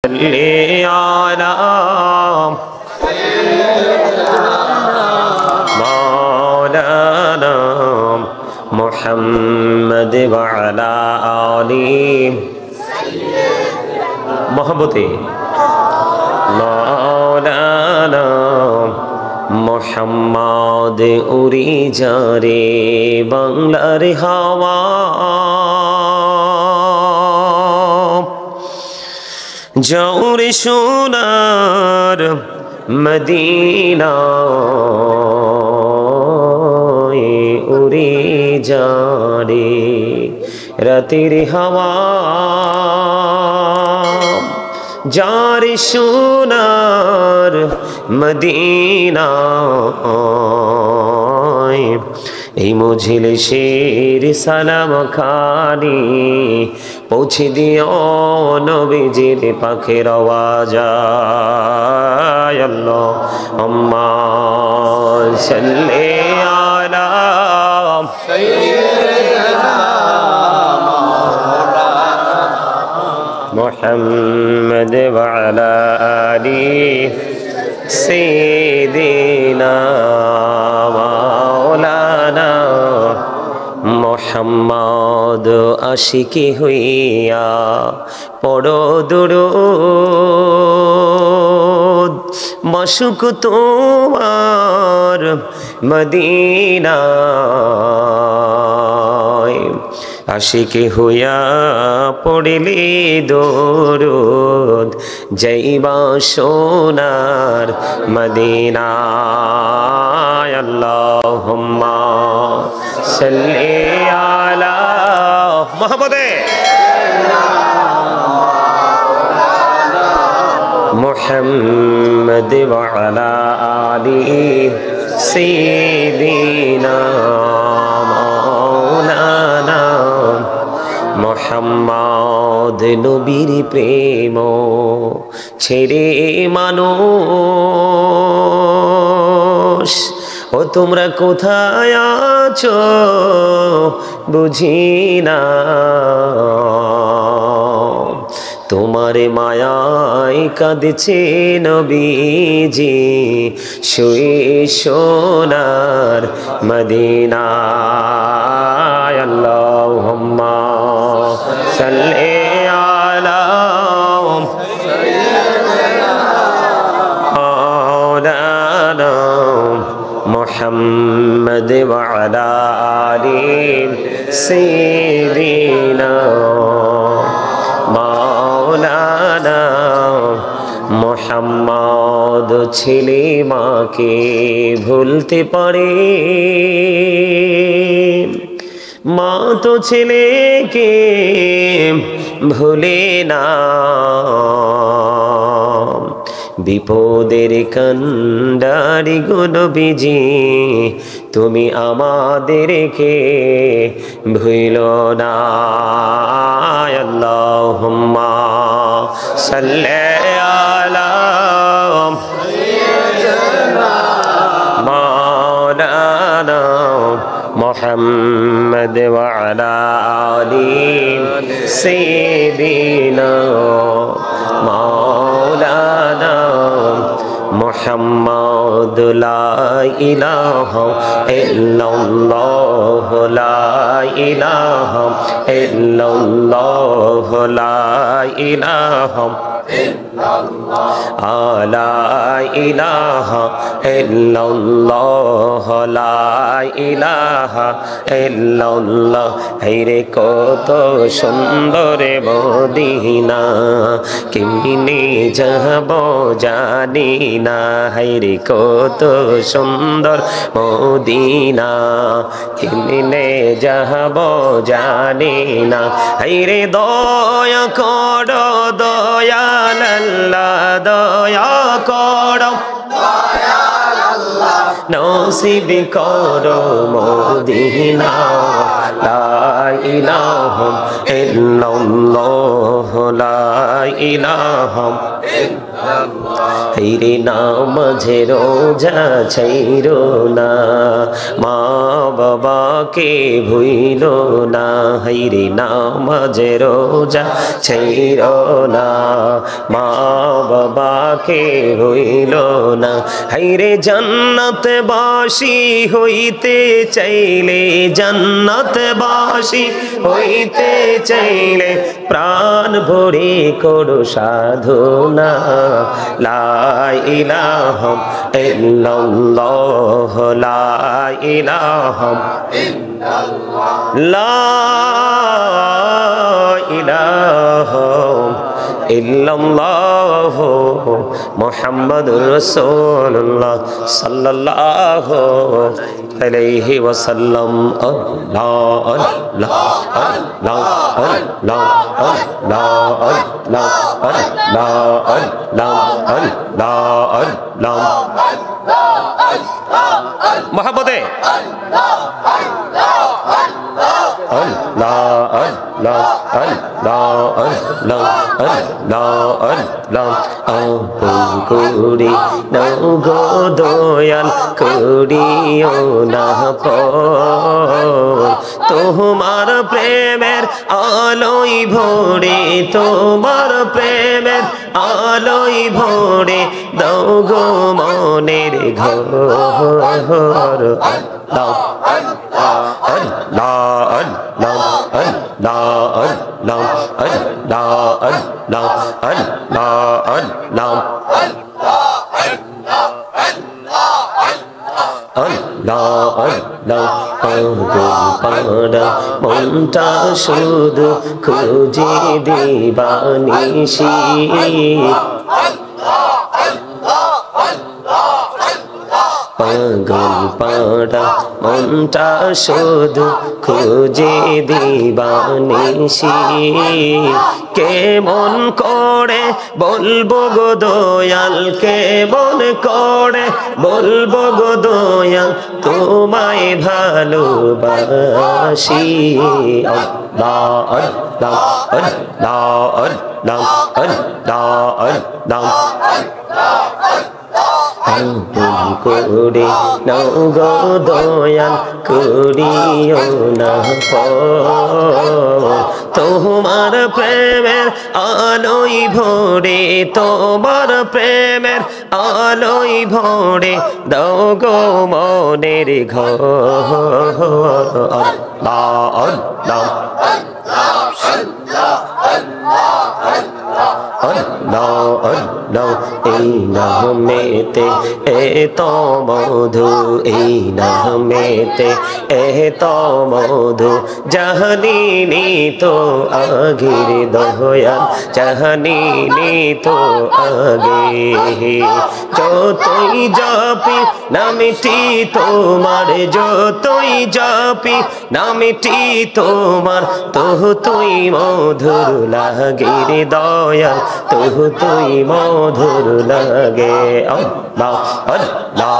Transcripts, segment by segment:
على مولانا محمد وعلى آله محبته مولانا محمد উড়ি যারে বাংলার হাওয়া জৌরে সোনার মদিনা উড়ে যারে রাতের হাওয়া যারে সোনার মদিনা এই মজলিসের সালাম খানি পৌঁছে দিও নবীজির পাখের আওয়াজ আল্লাহুম্মা সাল্লি আলা সাইয়্যিদিনা মুহাম্মদ ওয়া আলা আলি সাইয়্যিদিনা মাওলানা মুহাম্মদ আশিকি হইয়া পড়ো দুরূদ মাশুক তোমার মদিনায় আশিকি হইয়া পড়িলি দুরূদ যাইবা সোনার মদিনায় আল্লাহুম্মা সাল্লি আলা মুহাম্মাদে মুহাম্মদ ওয়া আলা আলি সাইয়্যিদিনা মাওলানা মুহাম্মদ নবীর প্রেম ছেড়ে মানুষ ও তোমরা কোথায় আছো বুঝি না তোমার মায়ায় কাঁদছে নবীজি শুয়ে সোনার মদিনায় আল্লাহুম্মা সাল্লি আলা মাওলানা মুহাম্মদ ওয়া আলা আলি সাইয়্যিদিনা মাওলানা মুহাম্মদ ছেলে মাকে ভুলতে পারে মা তো ছেলেকে ভুলে না বিপদের কান্ডারি গো নবীজি তুমি আমাদেরকে ভুলো না আল্লাহুম্মা সাল্লি আলা মাওলানা মুহাম্মদ ওয়া আলা আলি সাইয়্যিদিনা মাওলানা মুহাম্মদ লা ইলাহা ইল্লাল্লাহ লা ইলাহা ইল্লাল্লাহ লা ইলাহা লা ইলাহা ইল্লাল্লাহ লা ইলাহা ইল্লাল্লাহ হায়রে কত সুন্দর মদিনা কেমনে যাব জানি না হায়রে কত সুন্দর মদিনা কেমনে যাব জানি না হায়রে দয়া করো দয়াল আল্লাহ দয়া করো দয়াল আল্লাহ নসিব করো মদিনা লা ইলাহা ইল্লাল্লাহ লা ইলাহা হেরে নামাজে রোজা ছাইরো না মা বাবাকে ভুইলো না হেরে নামাজে রোজা ছাইরো না মা বাবাকে ভুইলো না হেরে জান্নাতবাসী হইতে চাইলে জান্নাতবাসী হইতে চাইলে প্রাণ ভরে করো সাধনা লা ইলাহা ইল্লাল্লাহ লা ইলাহা ইল্লাল্লাহ লা ইলাহা ইল্লাল্লাহ মুহাম্মাদুর রাসূলুল্লাহ সাল্লাল্লাহু আলাইহি ওয়াসাল্লাম আল্লাহ আল্লাহ আল্লাহ আল্লাহ আল্লাহ আল্লাহ আল্লাহ আল্লাহ আল্লাহ মোহাম্মদে আল্লাহ আল্লাহ আল্লাহ আল্লাহ আল্লাহ আল্লাহ আপন করি নাও গো দয়াল করিও না পর তোমার প্রেমের আলোয় ভরে তোমার প্রেমের আলোয় ভরে দাও গো মনের ঘর আল্লাহ আল্লাহ আল্লাহ আল্লাহ আল্লাহ আল্লাহ আল্লাহ আল্লাহ আল্লাহ আল্লাহ পাড়া মনটা শুধু খুঁজে দিবানিশি পাগল পাড়া মনটা শুধু খুঁজে দিবানিশি কেমন করে বলবো গো দয়াল কেমন করে বলবো গো দয়াল তোমায় ভালোবাসি আল্লাহ আল্লাহ আল্লাহ আল্লাহ আল্লাহ আল্লাহ আপন করে নাও গো দয়াল করিও না পর তোমার প্রেমের আলোয় ভরে তোমার প্রেমের আলোয় ভরে দাও গো মনের ঘর আল্লাহ আল্লাহ আল্লাহ আল্লাহ এই নামেতে এত মধু এই নামেতে এত মধু জাহানিনি তো আগের দয়াল জাহানিনি তো আগে যতই জপি নামটি তোমার যতই জপি নামটি তোমার তহু তুই মধুর লাগে রে দয়াল তহু তুই মধুর লাগে আল্লাহ আল্লাহ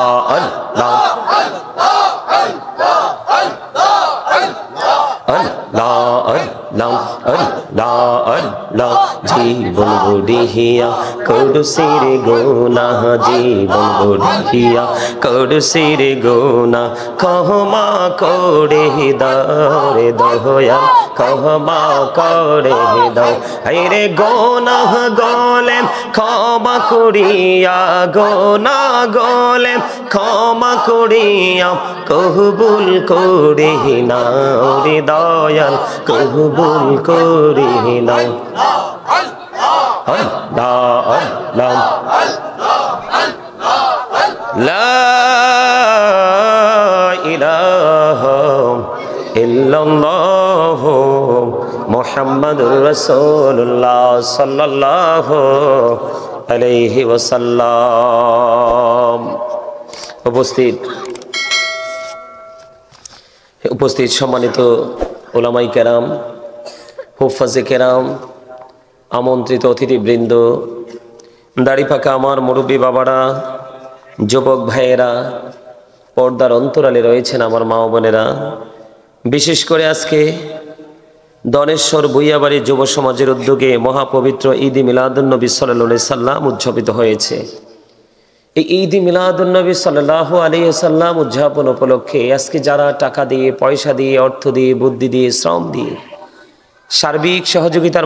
আল্লাহ জীবন বুড়িয়া করুসির গোনা জীবন বুড়িয়া করুসির গোনা ক্ষমা করে দাও রে দয়াল ক্ষমা করে দাও রে গোনা গলেম ক্ষমা করিয়া গোনা গলেম ক্ষমা করিয়া কবুল করে নাও রে দয়াল কবুল করে নাও আল্লাহ আল্লাহ লা ইলাহা ইল্লাল্লাহ মুহাম্মাদুর রাসূলুল্লাহ সাল্লাল্লাহু আলাইহি ওয়াসাল্লাম। উপস্থিত সম্মানিত উলামায়ে কেরাম, হুফাজে কেরাম, আমন্ত্রিত অতিথিবৃন্দ, দাড়ি পাকা আমার মুরব্বী বাবারা, যুবক ভাইয়েরা, পর্দার অন্তরালে রয়েছেন আমার মা বোনেরা, বিশেষ করে আজকে দনেশ্বর ভূঁইয়াবাড়ি যুব সমাজের উদ্যোগে মহাপবিত্র ঈদ-ই মিলাদুন্নবী সাল্লাল্লাহু আলাইহি সাল্লাম উদযাপিত হয়েছে। এই ঈদ-ই মিলাদুন্নবী সাল্লাল্লাহু আলাইহি সাল্লাম উদযাপন উপলক্ষে আজকে যারা টাকা দিয়ে, পয়সা দিয়ে, অর্থ দিয়ে, বুদ্ধি দিয়ে, শ্রম দিয়ে সার্বিক সহযোগিতার